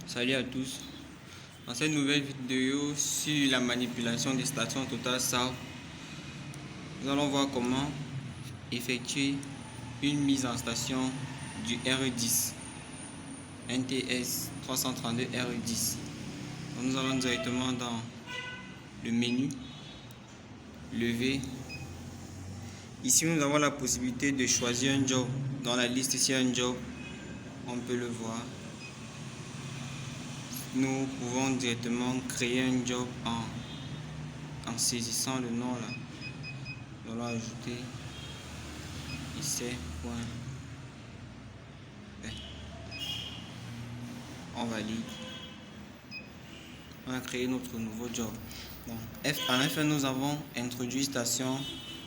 Salut à tous. Dans cette nouvelle vidéo sur la manipulation des stations Total South, nous allons voir comment effectuer une mise en station du RE10 NTS 332 RE10. Donc nous allons directement dans le menu lever. Ici nous avons la possibilité de choisir un job. Dans la liste ici un job, on peut le voir. Nous pouvons directement créer un job en saisissant le nom là. Nous allons ajouter ici point. On valide. On a créé notre nouveau job. Donc, en F1 nous avons introduit station,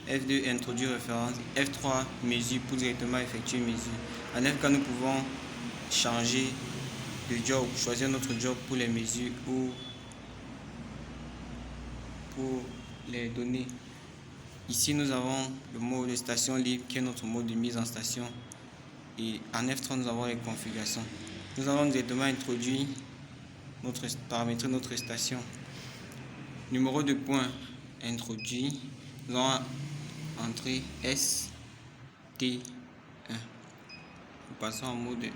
F2 introduit référence, F3 mesure pour directement effectuer une mesure. En F4 nous pouvons changer de job, choisir notre job pour les mesures ou pour les données. Ici nous avons le mode de station libre qui est notre mode de mise en station, et en F3 nous avons les configurations. Nous allons directement introduire paramétrer notre station. Numéro de point introduit, nous allons entrer ST1. Nous passons en mode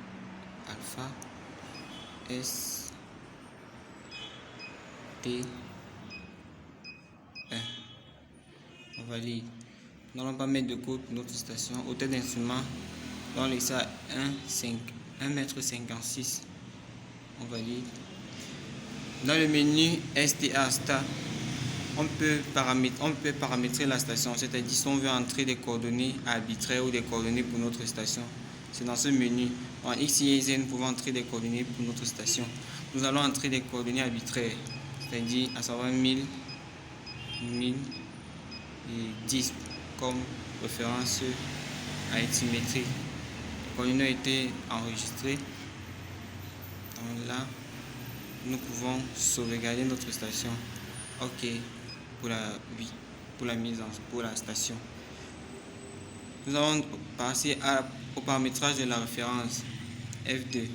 alpha. ST1. On valide. Nous n'allons pas mettre de code pour notre station. Hauteur d'instrument, nous allons laisser à 1,56 m. On valide. Dans le menu STA Start, on peut paramétrer la station, c'est-à-dire si on veut entrer des coordonnées arbitraires ou des coordonnées pour notre station. C'est dans ce menu. En X, Y et Z, nous pouvons entrer des coordonnées pour notre station. Nous allons entrer des coordonnées arbitraires, c'est-à-dire à savoir 1000, 1000 et 10 comme référence à altimétrie. Les coordonnées ont été enregistrées. Donc là, nous pouvons sauvegarder notre station. OK pour la station. Nous allons passer au paramétrage de la référence F2.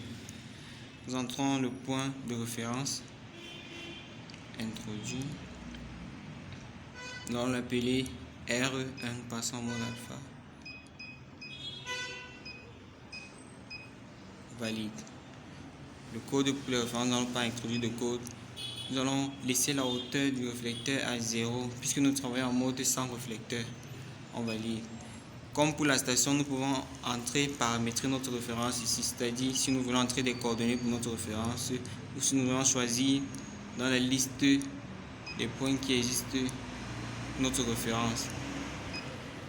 Nous entrons le point de référence introduit. Nous allons l'appeler RE1 passant en mode alpha. Valide. Le code pour les références, nous n'allons pas introduire de code. Nous allons laisser la hauteur du réflecteur à 0 puisque nous travaillons en mode sans réflecteur. On valide. Comme pour la station, nous pouvons paramétrer notre référence ici, c'est-à-dire si nous voulons entrer des coordonnées pour notre référence ou si nous voulons choisir dans la liste des points qui existent notre référence.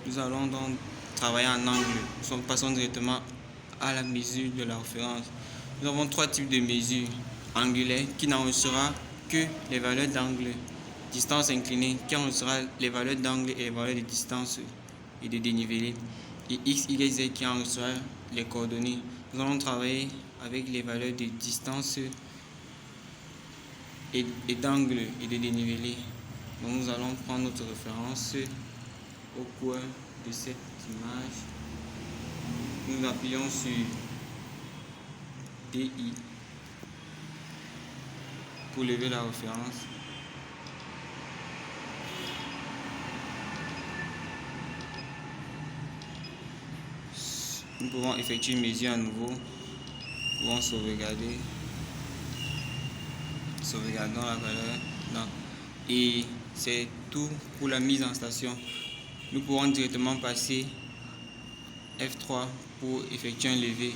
Nous allons donc travailler en angle. Nous passons directement à la mesure de la référence. Nous avons trois types de mesures. Angulaire qui n'enregistrera que les valeurs d'angle. Distance inclinée qui enregistrera les valeurs d'angle et les valeurs de distance et de dénivelé. Et X, Y, Z qui enregistrera les coordonnées. Nous allons travailler avec les valeurs de distance et d'angle et de dénivelé. Donc nous allons prendre notre référence au coin de cette image. Nous appuyons sur DI pour lever la référence. Nous pouvons effectuer une mesure à nouveau. Nous pouvons sauvegarder. Sauvegardons la valeur. Non. Et c'est tout pour la mise en station. Nous pourrons directement passer F3 pour effectuer un lever.